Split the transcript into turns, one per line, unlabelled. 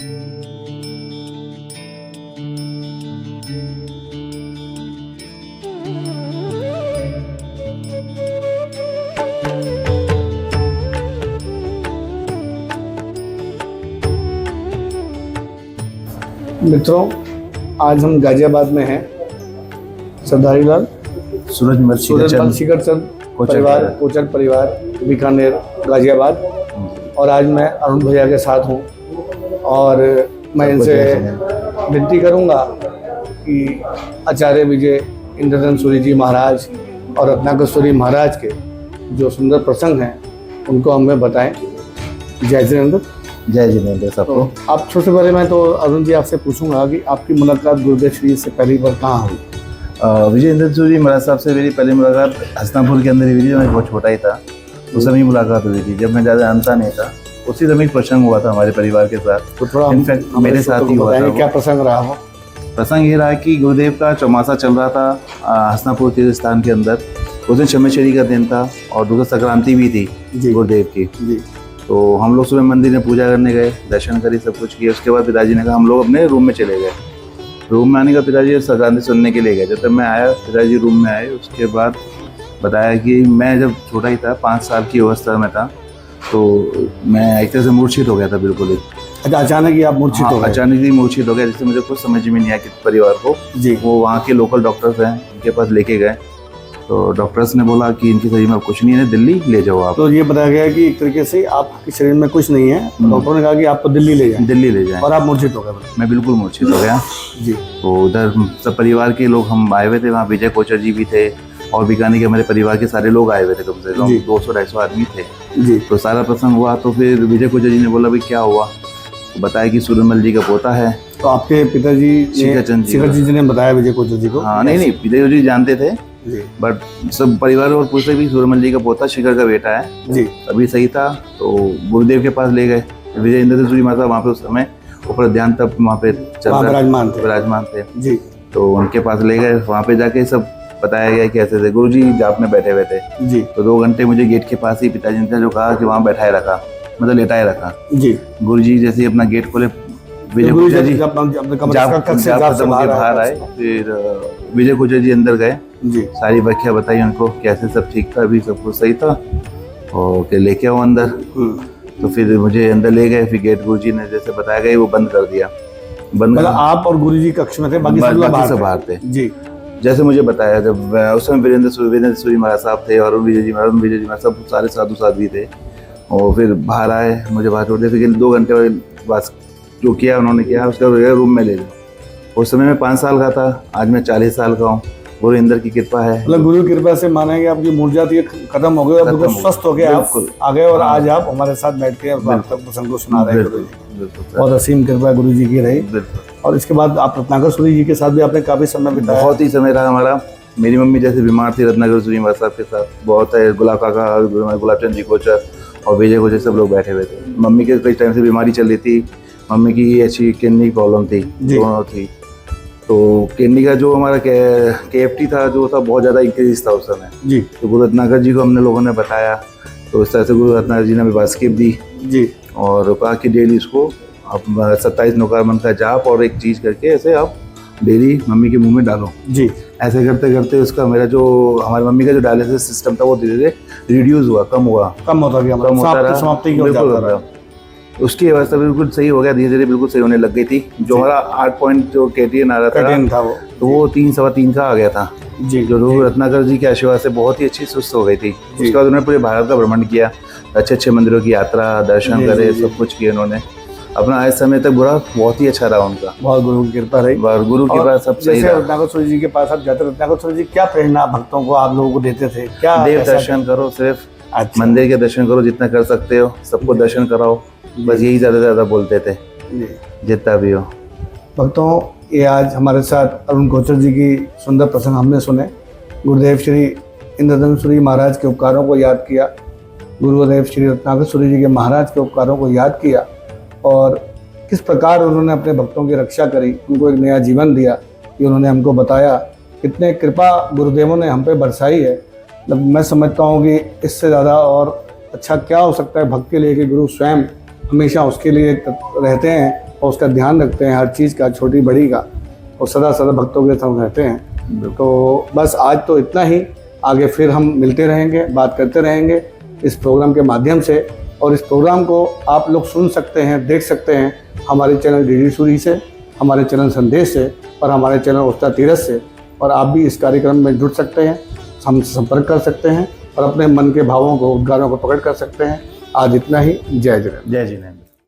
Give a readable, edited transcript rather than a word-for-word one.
मित्रों, आज हम गाजियाबाद में हैं। सरदारी लाल
सूरजमल
शिखरचंद परिवार, कोचर परिवार, बीकानेर, गाजियाबाद। और आज मैं अरुण भैया के साथ हूँ और मैं इनसे विनती करूँगा कि आचार्य विजय इंद्रधन सूरी जी महाराज और रत्नाकर सूरी महाराज के जो सुंदर प्रसंग हैं उनको हमें बताएं। जय जिनेंद्र।
जय जिनेंद्र सबको।
तो आप सबसे पहले मैं तो अरुण जी आपसे पूछूंगा कि आपकी मुलाकात गुरुदेव श्री से पहली बार कहाँ हुई?
विजय इंद्रधन सूरी महाराज साहब से मेरी पहली मुलाकात हसनापुर के अंदर ही हुई थी। मैं बहुत छोटा ही था, उस समय मुलाकात हुई थी जब मैं ज़्यादा जानता नहीं था। उसी समय एक प्रसंग हुआ था हमारे परिवार के साथ,
तो थोड़ा
इनफैक्ट मेरे साथ ही हुआ था।
क्या प्रसंग रहा हो?
प्रसंग ये रहा कि गुरुदेव का चौमासा चल रहा था हसनापुर तीर्थ स्थान के अंदर। उस दिन शमेश्वरी का दिन था और दूसरा संक्रांति भी थी गुरुदेव की जी। तो हम लोग सुबह मंदिर में पूजा करने गए, दर्शन करी, सब कुछ किया। उसके बाद पिताजी ने कहा हम लोग अपने रूम में चले गए। रूम में आने का पिताजी संक्रांति सुनने के लिए गए। जब तक मैं आया, पिताजी रूम में आए। उसके बाद बताया कि मैं जब छोटा ही था, 5 साल की अवस्था में था, तो मैं एक तरह से मूर्छित हो गया था बिल्कुल ही।
अच्छा, अचानक ही आप मूर्छित हो गए?
अचानक ही मूर्छित हो गया, जिससे मुझे कुछ समझ में नहीं आया कि परिवार को जी। वो वहाँ के लोकल डॉक्टर्स हैं, उनके पास लेके गए। तो डॉक्टर्स ने बोला कि इनके शरीर में कुछ नहीं है, दिल्ली ले जाओ आप।
तो ये बताया गया कि एक तरीके से आपके शरीर में कुछ नहीं है। डॉक्टर ने कहा कि आपको दिल्ली ले जाएं और आप मूर्छित हो गए? मैं
बिल्कुल मूर्छित हो गया जी। तो उधर सब परिवार के लोग हम आए हुए थे। वहाँ विजय कोचर जी भी थे और बीकानेर के हमारे परिवार के सारे लोग आए हुए थे, कम से कम 200-250 आदमी थे जी। तो सारा प्रसंग हुआ। तो फिर विजय कोचर जी ने बोला भाई क्या हुआ? तो बताया कि सूरजमल जी का पोता है।
तो आपके पिताजी शिखर जी ने बताया विजय कोचर जी को?
हाँ, नहीं, पिताजी जी जानते थे, बट सब परिवार और पूछते भी सूरजमल जी का पोता शिखर का बेटा है जी। अभी सही था। तो गुरुदेव के पास ले गए। विजय इंद्रधन सूरी महाराज वहाँ पे उस समय ऊपर ध्यान तब वहाँ पे विराजमान थे जी। तो उनके पास ले गए। वहाँ पे जाके सब बताया गया कि ऐसे थे। गुरु जी जाप में बैठे हुए थे जी। तो 2 घंटे मुझे गेट के पास ही पिताजी ने जो कहा कि वहाँ बैठाए रखा, मतलब लेटाए रखा जी। गुरु जी जैसे ही अपना गेट खोले, विजय कोचर जी बाहर आए। फिर विजय कोचर जी अंदर गए जी। सारी व्याख्या बताई उनको, कैसे सब ठीक था, अभी सब कुछ सही था और के लेके आओ अंदर। तो फिर मुझे अंदर ले गए। फिर गेट गुरु जी ने जैसे बताया गया वो बंद कर दिया। मतलब आप और गुरु जी कक्ष में थे, बाकी सब बाहर थे जी। जैसे मुझे बताया, जब उस समय वीरेंद्र सूरी महाराज साहब थे और विजय जी महाराज सब सारे साधु साध्वी थे। और फिर बाहर आए, मुझे बाहर छोड़ दिया। फिर 2 घंटे बाद जो किया उन्होंने किया, उसका रूम में ले लिया। उस समय मैं 5 साल का था, आज मैं 40 साल का हूँ। गुरु इंद्र की कृपा है। मतलब गुरु की कृपा से माना कि आपकी मूर्छा थी खत्म हो गई, अब स्वस्थ हो गए, आप आ गए और आज आप हमारे साथ बैठ के प्रसंग को सुना रहे हैं। बहुत असीम कृपा गुरु जी की रही। और इसके बाद आप रत्नाकर सूरी जी के साथ भी आपने काफी समय बिताया? बहुत ही समय रहा हमारा। मेरी मम्मी जैसे बीमार थी, रत्नाकर सूरी महाराज साहब के साथ बहुत है। गुलाब काका, गुलाब चंद जी कोचर और विजय कोचर सब लोग बैठे हुए थे। मम्मी के कई टाइम से बीमारी चल रही थी। मम्मी की अच्छी किडनी प्रॉब्लम थी, दोनों थी। तो किडनी का जो हमारा KFT था, जो था बहुत ज़्यादा इंक्रीज था उस समय जी। तो गुरु रत्नाकर जी को हमने लोगों ने बताया। तो इस तरह से गुरु रत्नाकर जी ने हमें बास्केट दी जी और कहा कि डेली इसको आप 27 नौकारमन का जाप और एक चीज़ करके ऐसे आप डेली मम्मी के मुंह में डालो जी। ऐसे करते करते उसका मेरा जो हमारी मम्मी का जो डायलिसिस सिस्टम था वो धीरे धीरे रिड्यूस हुआ, कम होता रहा। उसकी अवस्था बिल्कुल सही हो गया, धीरे धीरे बिल्कुल सही होने लग गई थी। जो हमारा 8 पॉइंट जो KTN आ रहा था वो 3-3.25 का आ गया था जी। जो गुरु रत्नाकर जी के आशीर्वाद से बहुत ही अच्छी सुस्त हो गई थी। उसके बाद उन्होंने पूरे भारत का भ्रमण किया, अच्छे मंदिरों की यात्रा, दर्शन करे, सब कुछ किए उन्होंने। अपना आज समय तक बुरा बहुत ही अच्छा रहा उनका, बहुत गुरु की कृपा रही। गुरु की कृपा सब सही रहा। रत्नाकर सूरी जी के पास आप जाते, रत्नाकर सूरी जी क्या प्रेरणा भक्तों को आप लोगों को देते थे? क्या देव दर्शन करो, सिर्फ मंदिर के दर्शन करो, जितना कर सकते हो सबको दर्शन कराओ, बस यही ज़्यादा बोलते थे जितना भी हो। भक्तों,
ये आज हमारे साथ अरुण कोचर जी की सुंदर प्रसंग हमने सुने। गुरुदेव श्री इंद्रधन सूरी महाराज के उपकारों को याद किया, गुरुदेव श्री रत्नाकर सूरी जी के महाराज के उपकारों को याद किया और किस प्रकार उन्होंने अपने भक्तों की रक्षा करी, उनको एक नया जीवन दिया, ये उन्होंने हमको बताया। कितने कृपा गुरुदेवों ने हम पे बरसाई है। मतलब मैं समझता हूँ कि इससे ज़्यादा और अच्छा क्या हो सकता है भक्त के लिए कि गुरु स्वयं हमेशा उसके लिए रहते हैं और उसका ध्यान रखते हैं हर चीज़ का, छोटी बड़ी का, और सदा सदा भक्तों के साथ रहते हैं। तो बस आज तो इतना ही, आगे फिर हम मिलते रहेंगे, बात करते रहेंगे इस प्रोग्राम के माध्यम से। और इस प्रोग्राम को आप लोग सुन सकते हैं, देख सकते हैं हमारे चैनल डीडी सूरी से, हमारे चैनल संदेश से और हमारे चैनल उस्ताद तीरथ से। और आप भी इस कार्यक्रम में जुड़ सकते हैं, हमसे संपर्क कर सकते हैं और अपने मन के भावों को, उद्गारों को प्रकट कर सकते हैं। आज इतना ही। जय जिनेंद्र।
जय जिनेंद्र।